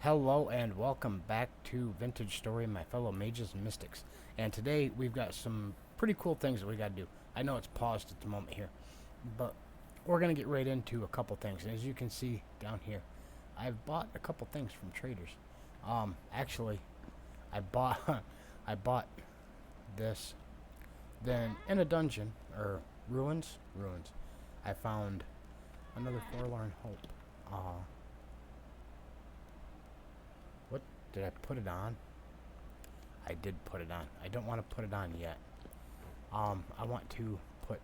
Hello and welcome back to Vintage Story, my fellow mages and mystics. And today we've got some pretty cool things that we got to do. I know it's paused at the moment here, but we're going to get right into a couple things. As you can see down here, I've bought a couple things from traders. Actually, I bought I bought this. Then in a dungeon or ruins, I found another forlorn hope. Uh, what did I put it on? I did put it on. I don't want to put it on yet. I want to put.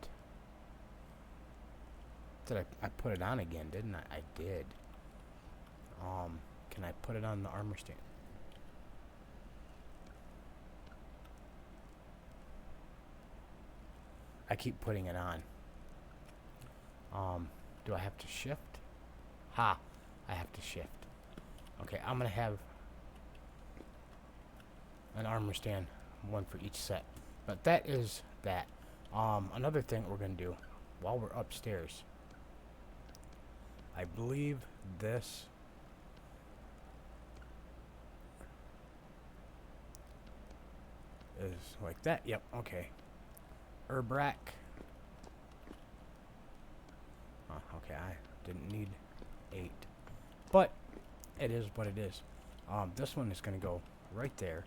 Did I put it on again? Didn't I? I did. Can I put it on the armor stand? I keep putting it on. Do I have to shift? Ha! I have to shift. Okay, I'm gonna have an armor stand, one for each set. But that is that. Another thing we're gonna do while we're upstairs. I believe this is like that. Yep. Okay. Herb rack. Okay, I didn't need 8, but it is what it is. This one is gonna go right there,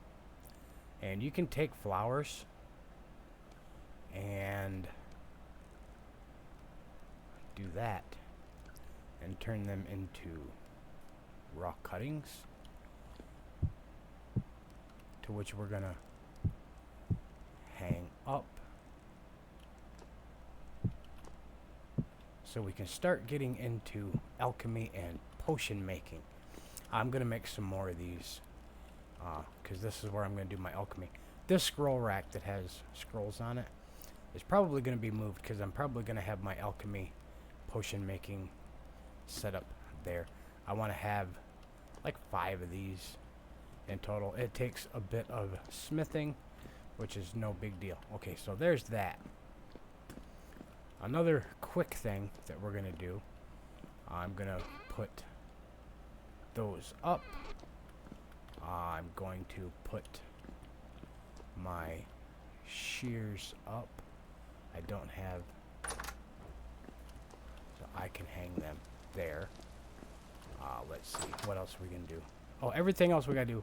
and you can take flowers and do that and turn them into rock cuttings, to which we're gonna hang up so we can start getting into alchemy and potion making. I'm gonna make some more of these because this is where I'm gonna do my alchemy. This scroll rack that has scrolls on it is probably gonna be moved because I'm probably gonna have my alchemy potion making set up there. I want to have like 5 of these in total. It takes a bit of smithing, which is no big deal. Okay, so there's that. Another quick thing that we're gonna do, I'm gonna put those up. I'm going to put my shears up. I don't have, so I can hang them there. Let's see, what else are we gonna do? Oh, everything else we gotta do.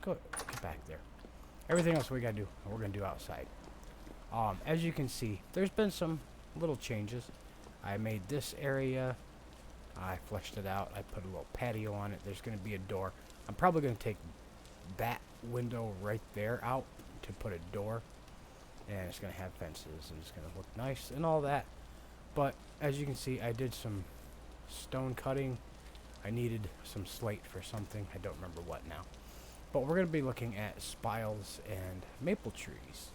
Get back there. Everything else we gotta do, we're gonna do outside. As you can see, there's been some little changes. I made this area. I fleshed it out. I put a little patio on it. There's going to be a door. I'm probably going to take that window right there out to put a door. And it's going to have fences and it's going to look nice and all that. But as you can see, I did some stone cutting. I needed some slate for something. I don't remember what now. But we're going to be looking at spiles and maple trees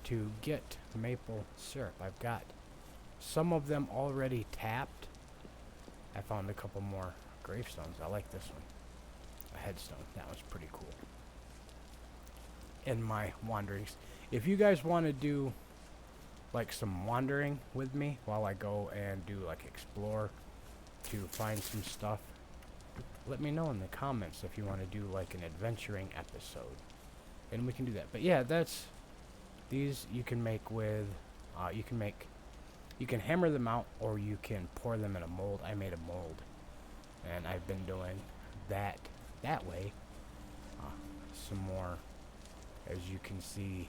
to get maple syrup. I've got some of them already tapped. I found a couple more gravestones. I like this one. A headstone. That was pretty cool. In my wanderings. If you guys want to do like some wandering with me while I go and do like explore to find some stuff, let me know in the comments if you want to do like an adventuring episode. And we can do that. But yeah, that's these you can make with, you can hammer them out or you can pour them in a mold. I made a mold and I've been doing that way. Some more, as you can see.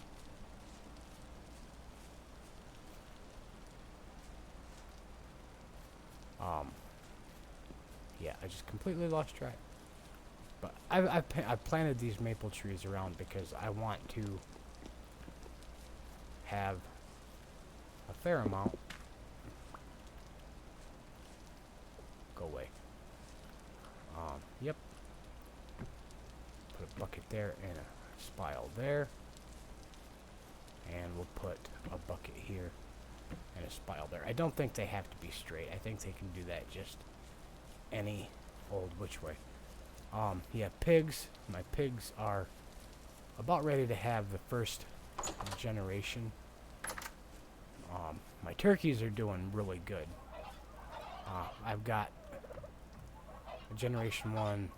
Yeah, I just completely lost track. But I've planted these maple trees around because I want to have a fair amount. Go away. Yep. Put a bucket there and a spile there. And we'll put a bucket here and a spile there. I don't think they have to be straight. I think they can do that just any old which way. Yeah, pigs. My pigs are about ready to have the first generation. My turkeys are doing really good. I've got Generation 1.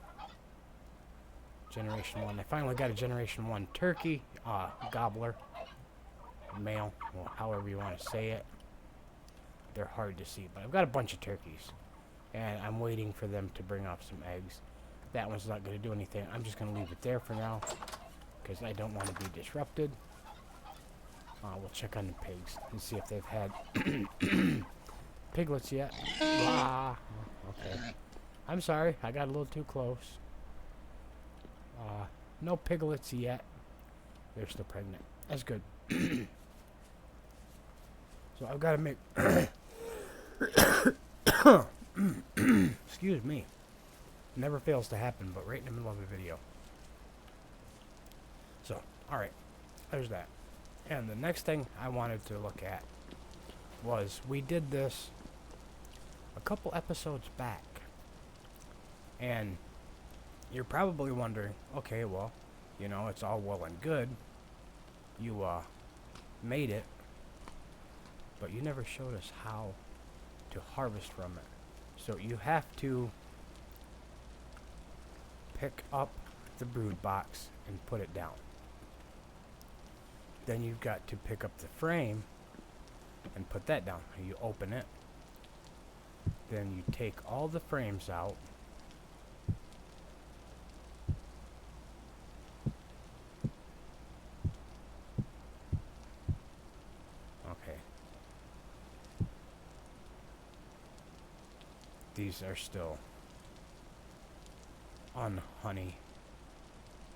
Generation 1. I finally got a Generation 1 turkey. Gobbler. Male. Well, however you want to say it. They're hard to see. But I've got a bunch of turkeys. And I'm waiting for them to bring off some eggs. That one's not going to do anything. I'm just going to leave it there for now. Because I don't want to be disrupted. We'll check on the pigs and see if they've had piglets yet. Ah, okay. I'm sorry, I got a little too close. No piglets yet. They're still pregnant. That's good. So I've got to make... Excuse me. Never fails to happen, but right in the middle of a video. So, alright. There's that. And the next thing I wanted to look at was we did this a couple episodes back. And you're probably wondering, okay, well, you know, it's all well and good. You made it, but you never showed us how to harvest from it. So you have to pick up the brood box and put it down. Then you've got to pick up the frame and put that down. You open it. Then you take all the frames out. Okay. These are still unhoney.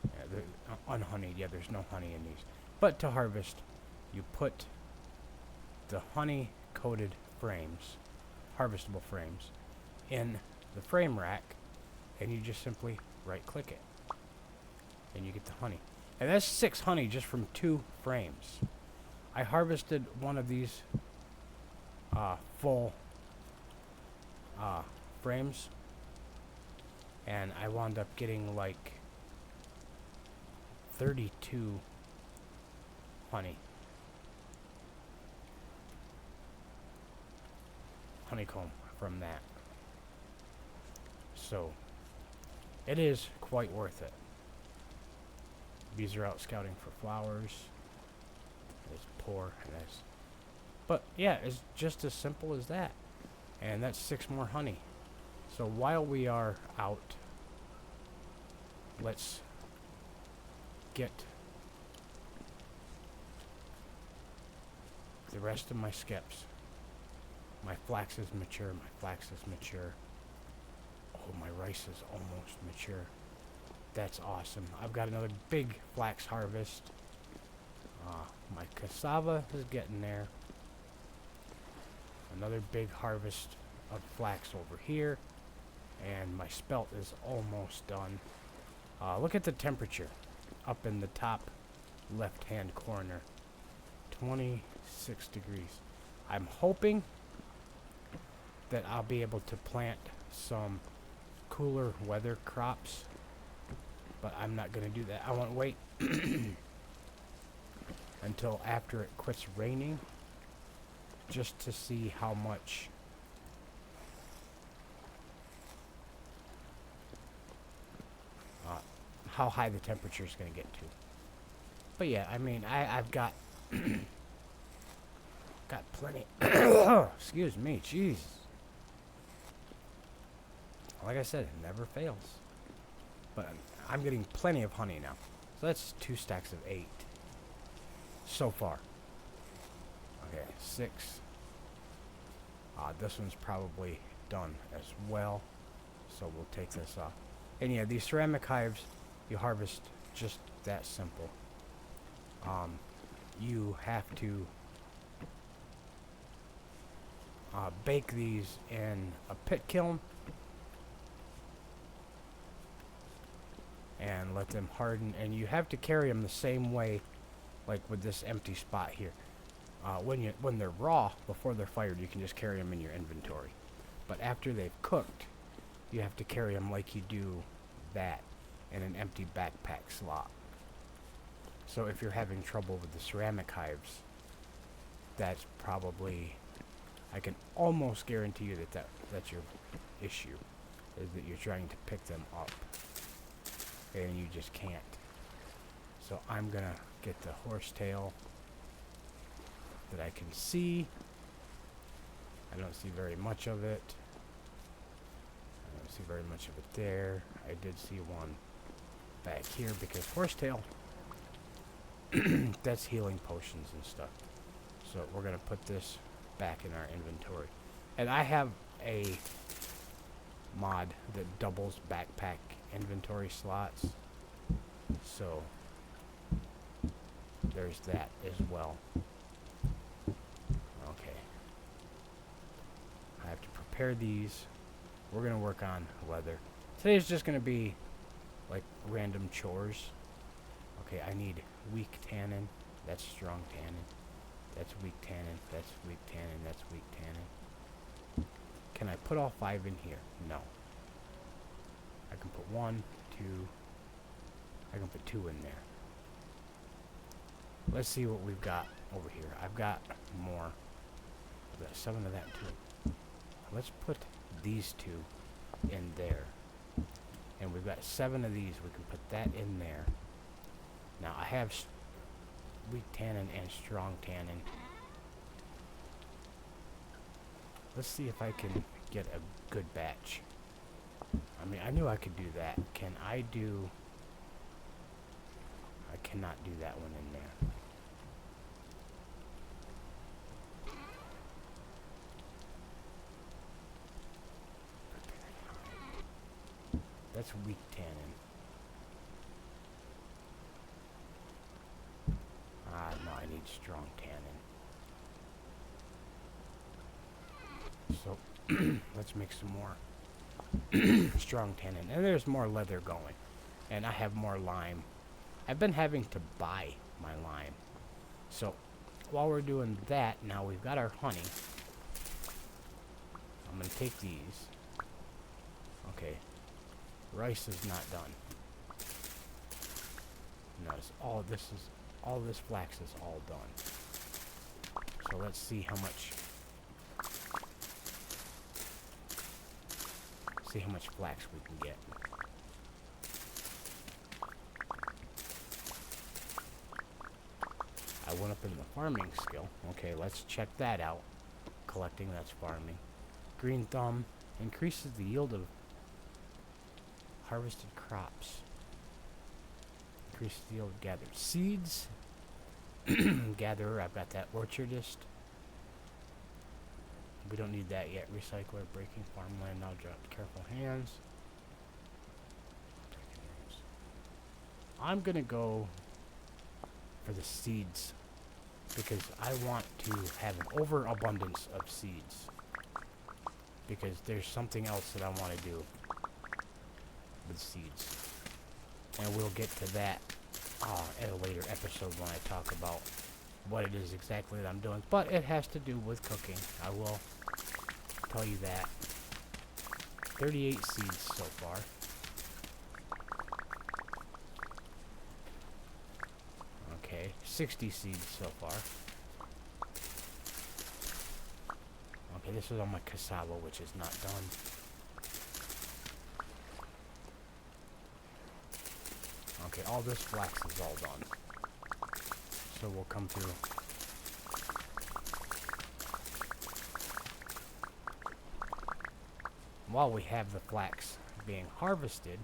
Yeah, they're unhoneyed. Yeah, there's no honey in these. But to harvest, you put the honey-coated frames, harvestable frames, in the frame rack, and you just simply right-click it, and you get the honey. And that's 6 honey just from 2 frames. I harvested one of these full frames, and I wound up getting like 32 honeycomb from that. So it is quite worth it. Bees are out scouting for flowers. It's poor and that's, but yeah, it's just as simple as that. And that's 6 more honey. So while we are out, let's get the rest of my skips. My flax is mature. My flax is mature. Oh, my rice is almost mature. That's awesome. I've got another big flax harvest. My cassava is getting there. Another big harvest of flax over here. And my spelt is almost done. Look at the temperature up in the top left-hand corner. 26 degrees. I'm hoping that I'll be able to plant some cooler weather crops, but I'm not going to do that. I want to wait until after it quits raining just to see how much how high the temperature is going to get to. But yeah, I mean, I've got got plenty. Excuse me, jeez. Like I said, it never fails. But I'm getting plenty of honey now. So that's 2 stacks of 8 so far. Okay, 6. This one's probably done as well. So we'll take this off. And yeah, these ceramic hives, you harvest just that simple. You have to bake these in a pit kiln and let them harden, and you have to carry them the same way like with this empty spot here. When they're raw, before they're fired, you can just carry them in your inventory, but after they've cooked, you have to carry them like you do that in an empty backpack slot. So if you're having trouble with the ceramic hives, that's probably, I can almost guarantee you that's your issue, is that you're trying to pick them up, and you just can't. So I'm gonna get the horsetail that I can see. I don't see very much of it. I don't see very much of it there. I did see one back here because horsetail, that's healing potions and stuff. So we're gonna put this back in our inventory. And I have a mod that doubles backpack inventory slots. So there's that as well. Okay. I have to prepare these. We're gonna work on leather. Today's just gonna be like random chores. Okay, I need weak tannin. That's strong tannin. That's weak tannin. That's weak tannin. That's weak tannin. Can I put all 5 in here? No. I can put 1, 2. I can put 2 in there. Let's see what we've got over here. I've got more. I've got 7 of that too. Let's put these 2 in there. And we've got 7 of these. We can put that in there. Now I have weak tannin and strong tannin. Let's see if I can get a good batch. I mean, I knew I could do that. Can I do... I cannot do that one in there. That's weak tannin. No, I need strong tannin. So, let's make some more strong tannin. And there's more leather going. And I have more lime. I've been having to buy my lime. So, while we're doing that, now we've got our honey. I'm going to take these. Okay. Rice is not done. No, it's all this flax is all done. So let's see how much flax we can get. I went up in the farming skill. Okay, let's check that out. Collecting, that's farming. Green thumb increases the yield of harvested crops. Increases the yield of gathered seeds. Gatherer, I've got that. Orchardist. We don't need that yet. Recycler, breaking farmland, now drop careful hands. I'm gonna go for the seeds because I want to have an overabundance of seeds because there's something else that I want to do with seeds, and we'll get to that in a later episode when I talk about what it is exactly that I'm doing, but it has to do with cooking. I will tell you that. 38 seeds so far. Okay, 60 seeds so far. Okay, this is on my cassava, which is not done. Okay, all this flax is all done. So we'll come through. While we have the flax being harvested,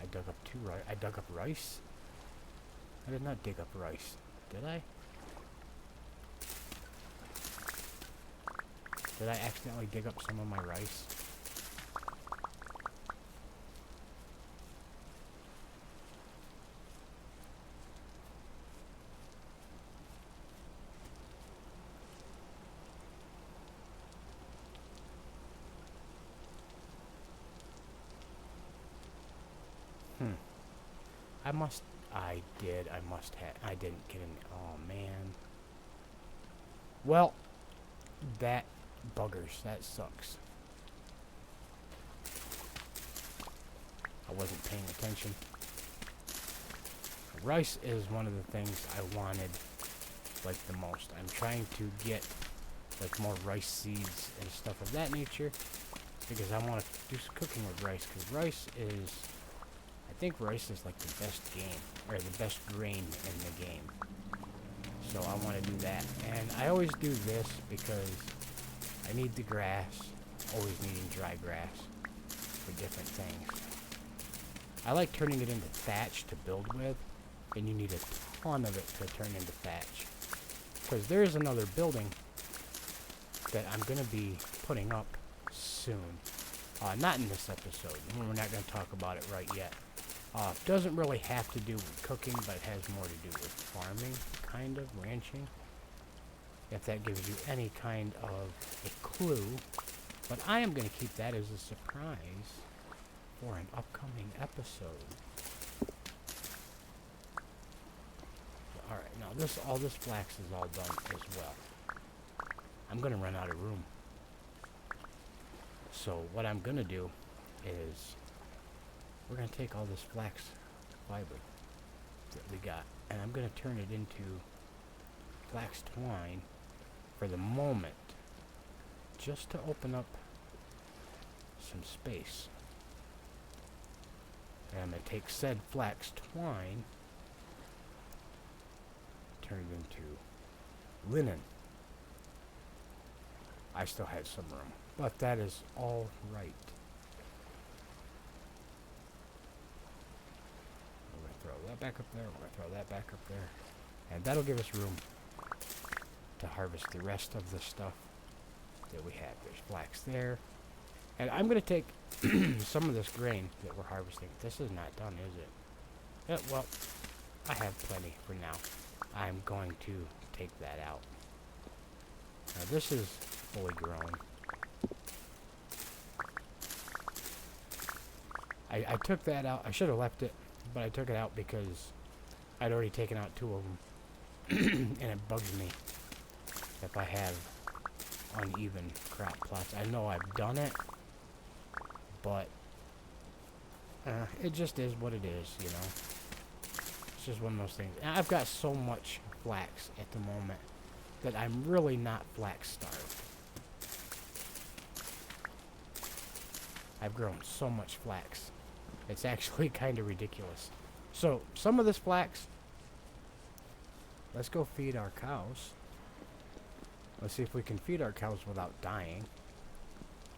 I dug up I dug up rice? I did not dig up rice, did I? Did I accidentally dig up some of my rice? I didn't get any. Oh, man. Well, that buggers. That sucks. I wasn't paying attention. Rice is one of the things I wanted, like, the most. I'm trying to get like more rice seeds and stuff of that nature, because I want to do some cooking with rice, because rice is, I think rice is like the best game, or the best grain in the game. So I want to do that. And I always do this because I need the grass, always needing dry grass for different things. I like turning it into thatch to build with, and you need a ton of it to turn into thatch. Because there is another building that I'm going to be putting up soon. Not in this episode. We're not going to talk about it right yet. Doesn't really have to do with cooking, but it has more to do with farming, kind of, ranching. If that gives you any kind of a clue. But I am going to keep that as a surprise for an upcoming episode. Alright, now all this flax is all done as well. I'm going to run out of room. So what I'm going to do is we're going to take all this flax fiber that we got, and I'm going to turn it into flax twine for the moment, just to open up some space. And I'm going to take said flax twine, turn it into linen. I still have some room, but that is all right. We're going to throw that back up there, we're going to throw that back up there, and that'll give us room to harvest the rest of the stuff that we have. There's flax there, and I'm going to take some of this grain that we're harvesting. This is not done, is it? Yeah, well, I have plenty for now. I'm going to take that out. Now this is fully grown. I took that out. I should have left it, but I took it out because I'd already taken out 2 of them. And it bugs me if I have uneven crop plots. I know I've done it, but it just is what it is, you know. It's just one of those things. And I've got so much flax at the moment that I'm really not flax starved. I've grown so much flax. It's actually kind of ridiculous. So, some of this flax, let's go feed our cows. Let's see if we can feed our cows without dying.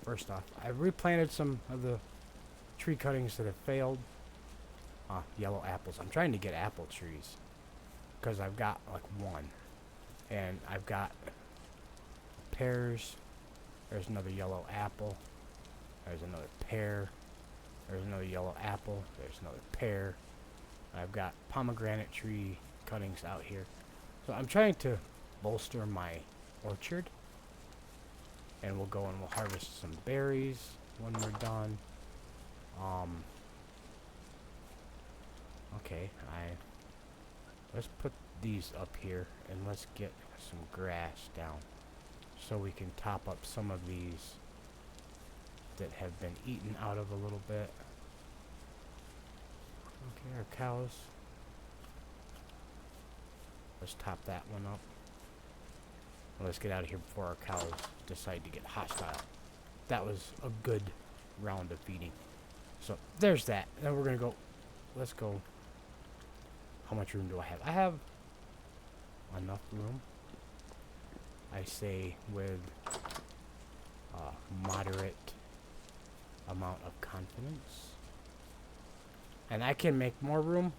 First off, I replanted some of the tree cuttings that have failed. Yellow apples. I'm trying to get apple trees, because I've got like 1. And I've got pears. There's another yellow apple. There's another pear. There's another yellow apple. There's another pear. I've got pomegranate tree cuttings out here. So I'm trying to bolster my orchard. And we'll go and we'll harvest some berries when we're done. Okay, let's put these up here and let's get some grass down so we can top up some of these that have been eaten out of a little bit. Okay, our cows. Let's top that one up. And let's get out of here before our cows decide to get hostile. That was a good round of feeding. So there's that. Then we're gonna go. Let's go. How much room do I have? I have enough room. I say with moderate amount of confidence. And I can make more room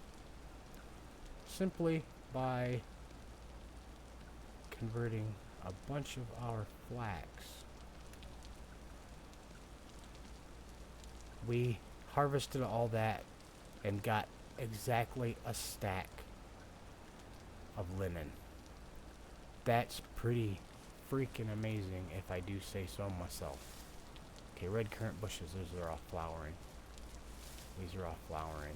simply by converting a bunch of our flax. We harvested all that and got exactly a stack of linen. That's pretty freaking amazing if I do say so myself. Okay, red currant bushes, those are all flowering. These are all flowering.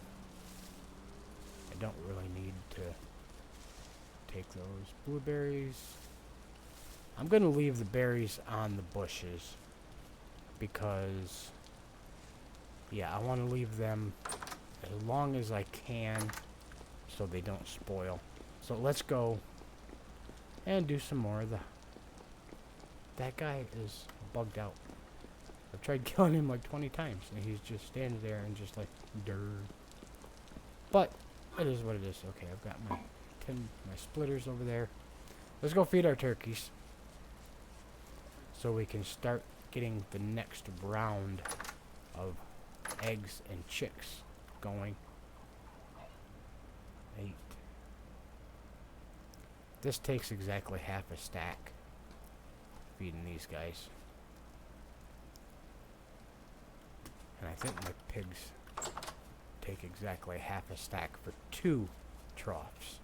I don't really need to take those. Blueberries. I'm going to leave the berries on the bushes because, yeah, I want to leave them as long as I can so they don't spoil. So let's go and do some more of the That guy is bugged out. I've tried killing him like 20 times, and he's just standing there and just like, dirt. But, it is what it is. Okay, I've got my splitters over there. Let's go feed our turkeys. So we can start getting the next round of eggs and chicks going. 8. This takes exactly half a stack. Feeding these guys. And I think my pigs take exactly half a stack for 2 troughs.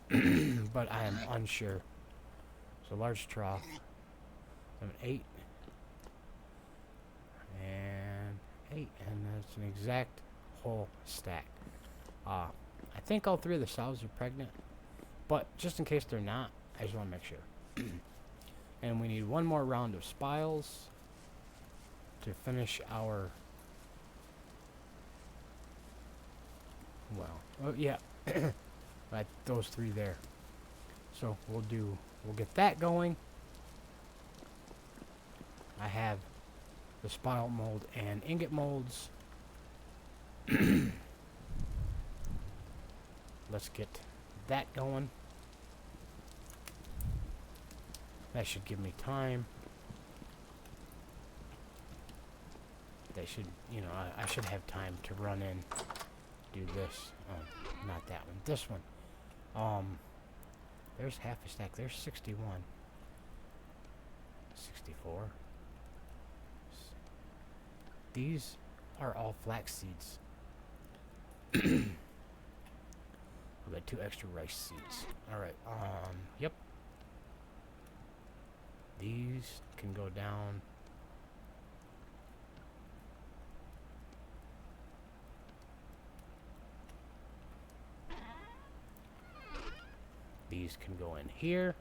But I am unsure. So large trough. 8. And 8. And that's an exact whole stack. I think all 3 of the sows are pregnant. But just in case they're not, I just want to make sure. And we need 1 more round of spiles to finish our... Well, oh yeah, right, those 3 there. So we'll get that going. I have the spile mold and ingot molds. Let's get that going. That should give me time. That should, you know, I should have time to run in, do this. Not that one. This one. There's half a stack. There's 61. 64. These are all flax seeds. I've got 2 extra rice seeds. Alright, yep. These can go down. These can go in here.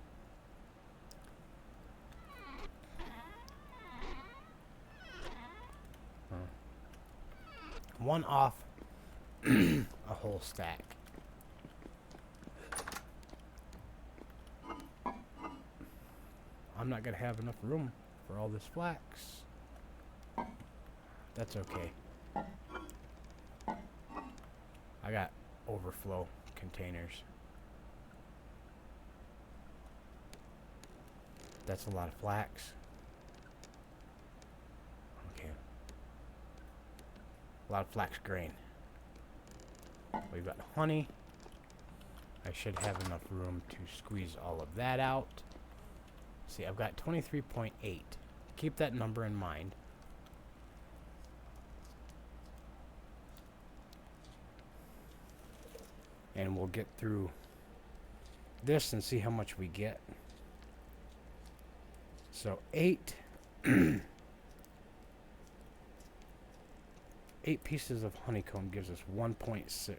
One off a whole stack. I'm not gonna have enough room for all this flax. That's okay. I got overflow containers. That's a lot of flax. Okay. A lot of flax grain. We've got honey. I should have enough room to squeeze all of that out. See, I've got 23.8. Keep that number in mind. And we'll get through this and see how much we get. So 8 8 pieces of honeycomb gives us 1.6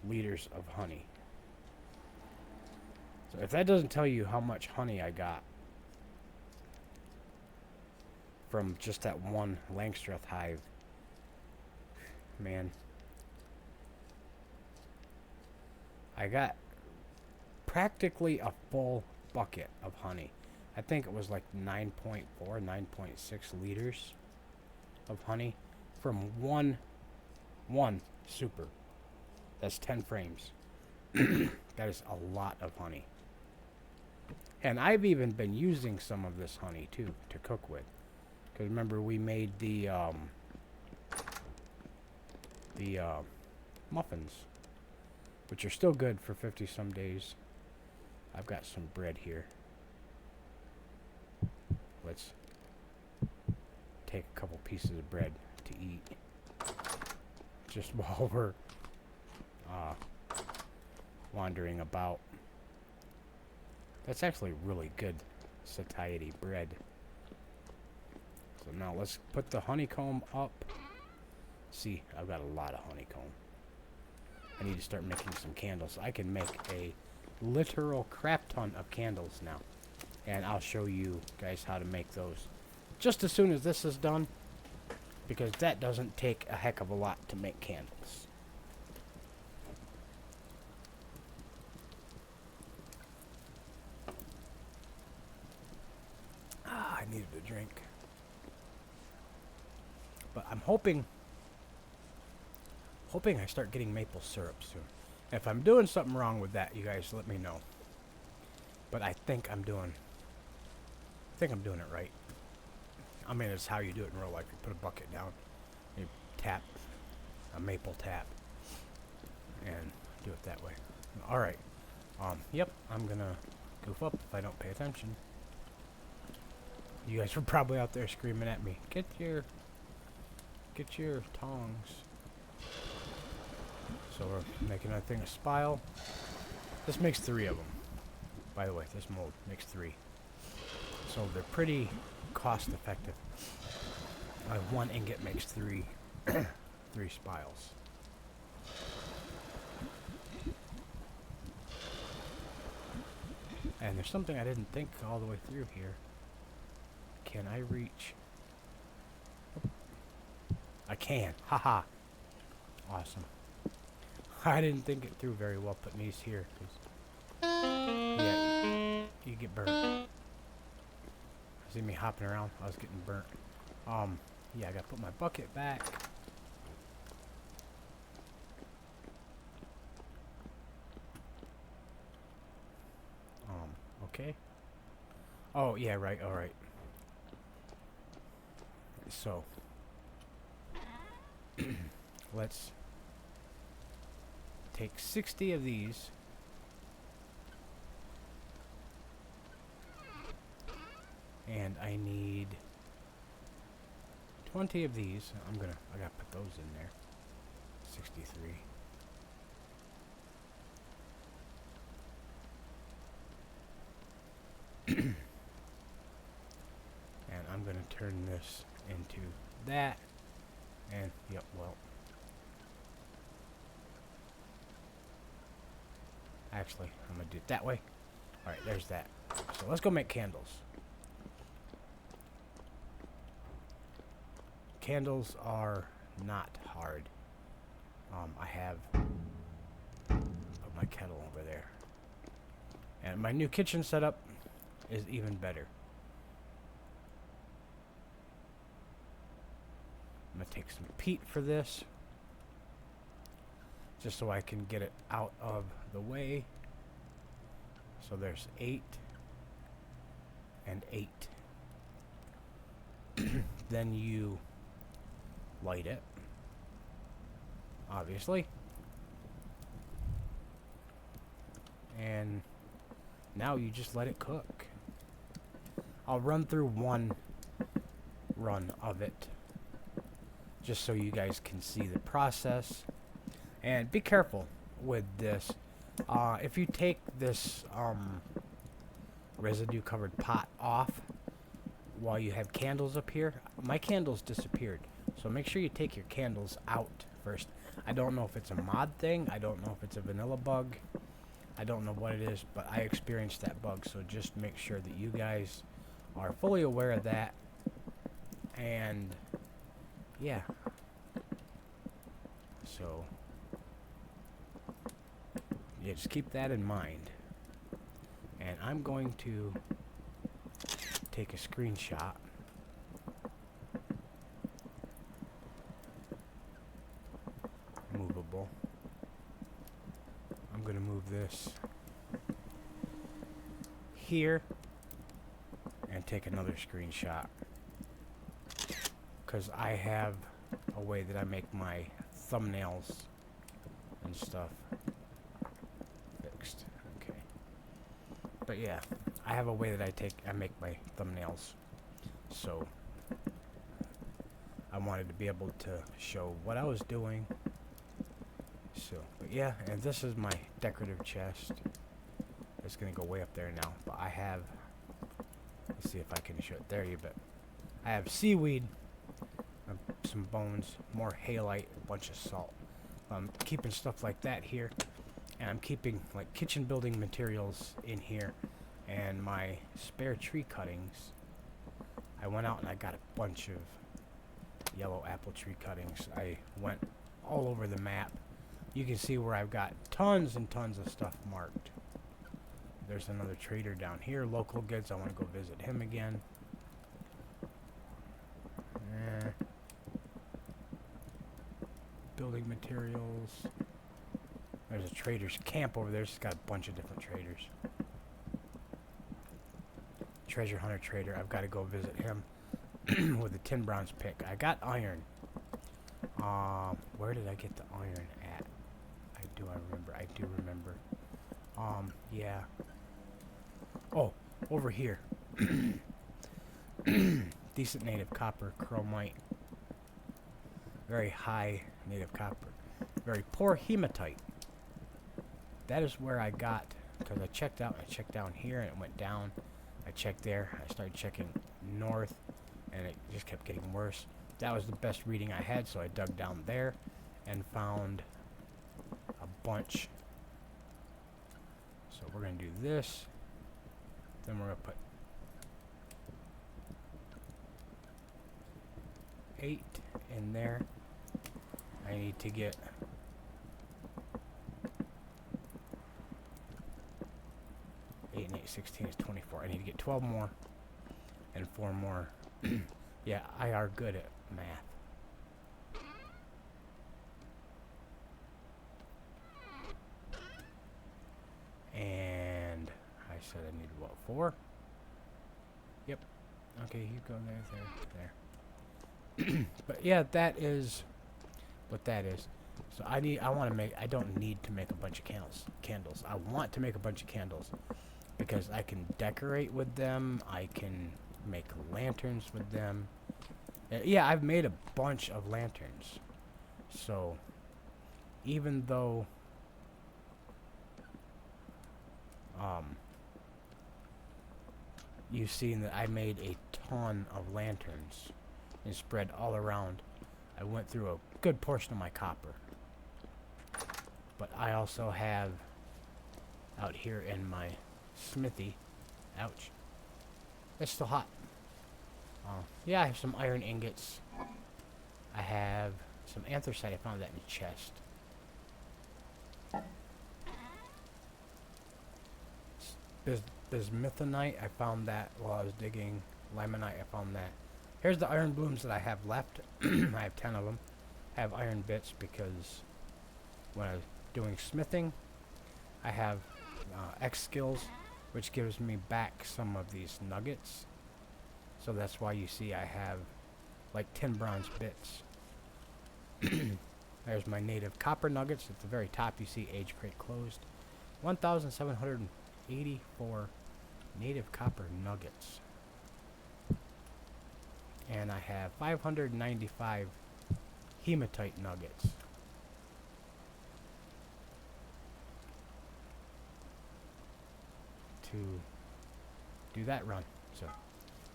liters of honey. So if that doesn't tell you how much honey I got from just that one Langstroth hive, man, I got practically a full bucket of honey. I think it was like 9.4, 9.6 liters of honey from one super. That's 10 frames. That is a lot of honey. And I've even been using some of this honey too to cook with. Because remember we made the muffins, which are still good for 50 some days. I've got some bread here. Let's take a couple pieces of bread to eat just while we're wandering about. That's actually really good satiety bread. So now let's put the honeycomb up. See, I've got a lot of honeycomb. I need to start making some candles. I can make a literal crap ton of candles now. And I'll show you guys how to make those just as soon as this is done, because that doesn't take a heck of a lot to make candles. needed a drink. But I'm hoping I start getting maple syrup soon. If I'm doing something wrong with that, you guys let me know. But I think I'm doing it right. I mean, it's how you do it in real life. You put a bucket down, you tap a maple tap, and do it that way. All right. Yep. I'm gonna goof up if I don't pay attention. You guys were probably out there screaming at me. Get your tongs. So we're making another thing of spile. This makes 3 of them. By the way, this mold makes 3. So they're pretty cost effective. 1 ingot makes 3 3 spiles. And there's something I didn't think all the way through here. Can I reach? I can. Haha. Awesome. I didn't think it through very well putting these here. Yeah, you get burnt. See me hopping around? I was getting burnt. Yeah, I gotta put my bucket back. Okay. Oh, yeah, right, alright. So, let's take 60 of these. And I need 20 of these. I gotta put those in there. 63. And I'm gonna turn this into that. And, yep, well. Actually, I'm gonna do it that way. Alright, there's that. So let's go make candles. Candles are not hard. I have put my kettle over there. And my new kitchen setup is even better. I'm going to take some peat for this, just so I can get it out of the way. So there's 8 and 8. Then you light it, obviously. And now you just let it cook. I'll run through one run of it, just so you guys can see the process. And be careful with this. If you take this residue covered pot off while you have candles up here, my candles disappeared. So make sure you take your candles out first. I don't know if it's a mod thing. I don't know if it's a vanilla bug. I don't know what it is, but I experienced that bug. So just make sure that you guys are fully aware of that. And yeah. So yeah, just keep that in mind. And I'm going to take a screenshot. Movable. I'm going to move this here and take another screenshot, because I have a way that I make my thumbnails and stuff fixed. Okay. But yeah, I have a way that I make my thumbnails. So I wanted to be able to show what I was doing. So, but yeah, and this is my decorative chest. It's gonna go way up there now, but I have, let's see if I can show it there you bet. I have seaweed, some bones, more halite, a bunch of salt. I'm keeping stuff like that here, and I'm keeping like kitchen building materials in here, and my spare tree cuttings. I went out and I got a bunch of yellow apple tree cuttings. I went all over the map. You can see where I've got tons and tons of stuff marked. There's another trader down here, local goods. I want to go visit him again. building materials. There's a trader's camp over there. It's got a bunch of different traders. Treasure hunter trader. I've got to go visit him with a tin bronze pick. I got iron. Where did I get the iron at? I do remember. Yeah. Oh, over here. Decent native copper, chromite. Very high native copper. Very poor hematite. That is where I got, because I checked out, I checked down here and it went down. I checked there, I started checking north, and it just kept getting worse. That was the best reading I had, so I dug down there and found a bunch. So we're going to do this. Then we're going to put 8 in there. I need to get 8 and 8, 16 is 24. I need to get 12 more and 4 more. Yeah, I are good at math. And I said I needed what, 4? Yep. Okay, you go there. But yeah, that is what that is. So I don't need to make a bunch of candles. I want to make a bunch of candles because I can decorate with them. I can make lanterns with them. Yeah, I've made a bunch of lanterns. So even though you've seen that I made a ton of lanterns and spread all around, I went through a good portion of my copper. But I also have out here in my smithy, ouch, it's still hot. Yeah, I have some iron ingots. I have some anthracite. I found that in a chest. Bismuthinite, I found that while I was digging. Limonite, I found that. Here's the iron blooms that I have left. I have 10 of them. I have iron bits because when I was doing smithing, I have X skills, which gives me back some of these nuggets. So that's why you see I have like 10 bronze bits. There's my native copper nuggets. At the very top you see age crate closed. 1,784 native copper nuggets. And I have 595 hematite nuggets. To do that run. So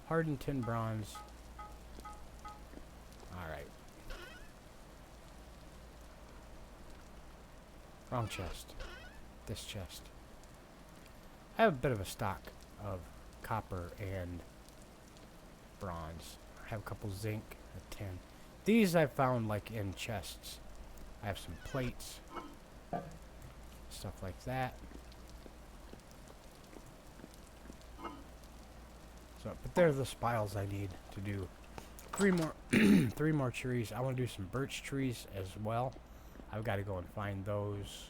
hardened tin bronze. Alright. Wrong chest. This chest. I have a bit of a stock of copper and bronze. I have a couple zinc, a tin. These I found like in chests. I have some plates. Stuff like that. So, but they're the spiles I need to do 3 more 3 more trees. I want to do some birch trees as well. I've got to go and find those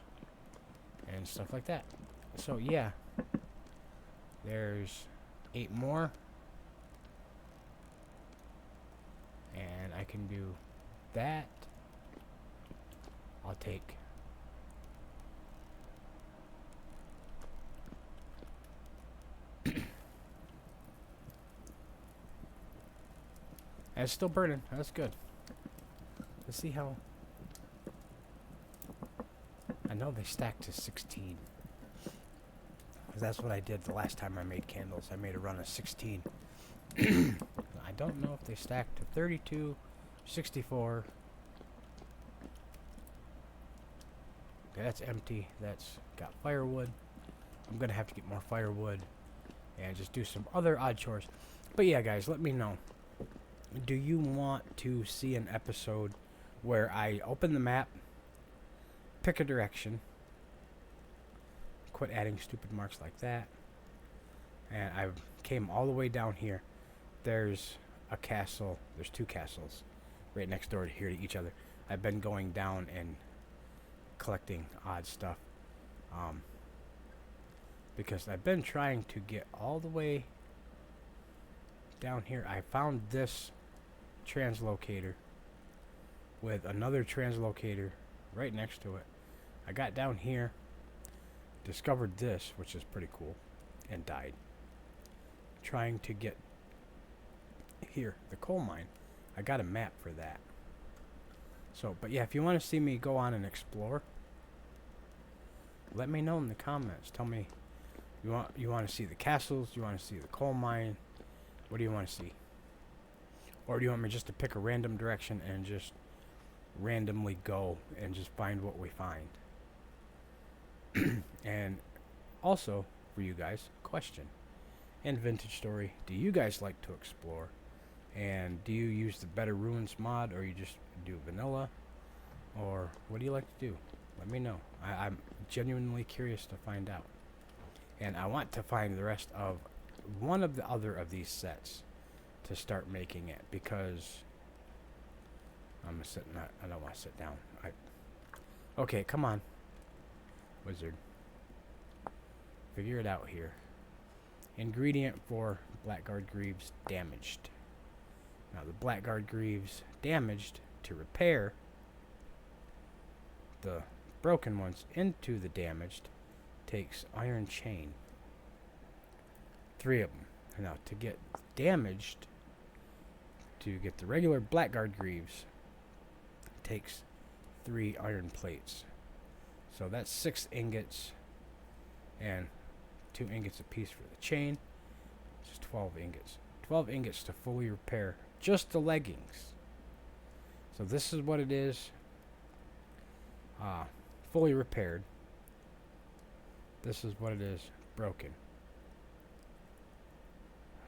and stuff like that. So yeah, there's 8 more, and I can do that. I'll take and it's still burning. That's good. Let's see how. I know they stack to 16. Because that's what I did the last time I made candles. I made a run of 16. I don't know if they stack to 32, 64. Okay, that's empty. That's got firewood. I'm going to have to get more firewood and just do some other odd chores. But yeah, guys, let me know. Do you want to see an episode where I open the map, pick a direction, quit adding stupid marks like that, and I came all the way down here. There's a castle. There's 2 castles right next door here to each other. I've been going down and collecting odd stuff. Because I've been trying to get all the way down here. I found this translocator with another translocator right next to it. I got down here, discovered this, which is pretty cool, and died. Trying to get here, the coal mine. I got a map for that. So, but yeah, if you want to see me go on and explore, let me know in the comments. Tell me, you want to see the castles, you want to see the coal mine, what do you want to see? Or do you want me just to pick a random direction and just randomly go and just find what we find? And also, for you guys, question. And Vintage Story, do you guys like to explore? And do you use the Better Ruins mod, or you just do vanilla? Or what do you like to do? Let me know. I'm genuinely curious to find out. And I want to find the rest of one of the other of these sets to start making it, because I'm gonna sit. I don't want to sit down. Okay, come on, wizard. Figure it out here. Ingredient for Blackguard Greaves damaged. Now the Blackguard Greaves damaged, to repair the broken ones into the damaged takes iron chain. 3 of them. Now to get damaged, to get the regular Blackguard Greaves, takes 3 iron plates. So that's 6 ingots and 2 ingots apiece for the chain. Just 12 ingots. 12 ingots to fully repair just the leggings. So this is what it is. Fully repaired. This is what it is broken.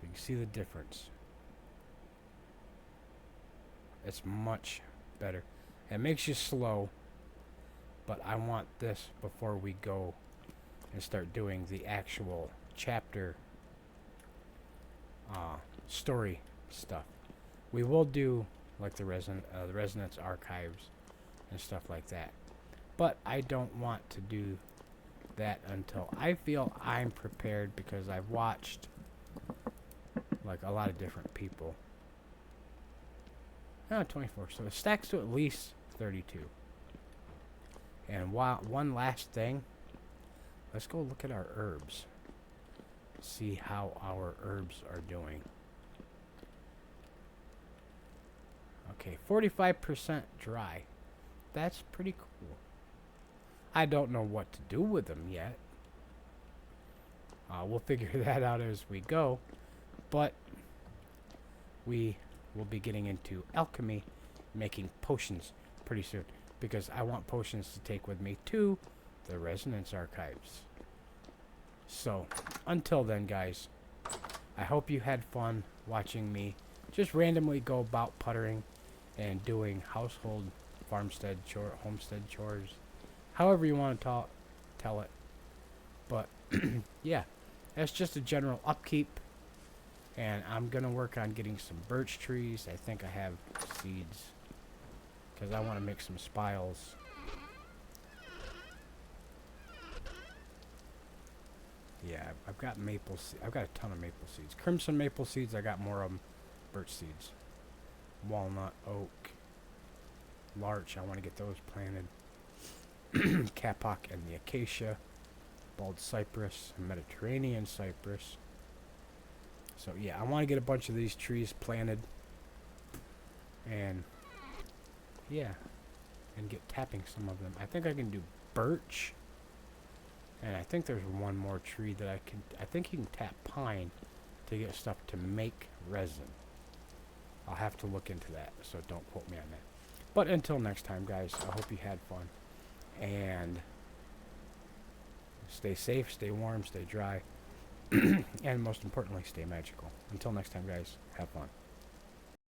You can see the difference. It's much better. It makes you slow, but I want this before we go and start doing the actual chapter story stuff. We will do like the Resonance archives and stuff like that, but I don't want to do that until I feel I'm prepared, because I've watched like a lot of different people. 24, so it stacks to at least 32. And one last thing, let's go look at our herbs. See how our herbs are doing. Okay, 45% dry. That's pretty cool. I don't know what to do with them yet. We'll figure that out as we go. But we will be getting into alchemy, making potions pretty soon, because I want potions to take with me to the Resonance archives. So, until then, guys, I hope you had fun watching me just randomly go about puttering and doing household, homestead chores, however you want to tell it. But yeah, that's just a general upkeep. And I'm going to work on getting some birch trees. I think I have seeds, because I want to make some spiles. Yeah, I've got maple seeds. I've got a ton of maple seeds. Crimson maple seeds, I got more of them. Birch seeds. Walnut, oak, larch, I want to get those planted. Kapok and the acacia. Bald cypress, Mediterranean cypress. So yeah, I want to get a bunch of these trees planted, and yeah, and get tapping some of them. I think I can do birch, and I think there's one more tree that I think you can tap pine to get stuff to make resin. I'll have to look into that, so don't quote me on that. But until next time, guys, I hope you had fun, and stay safe, stay warm, stay dry. And most importantly, stay magical. Until next time, guys, have fun.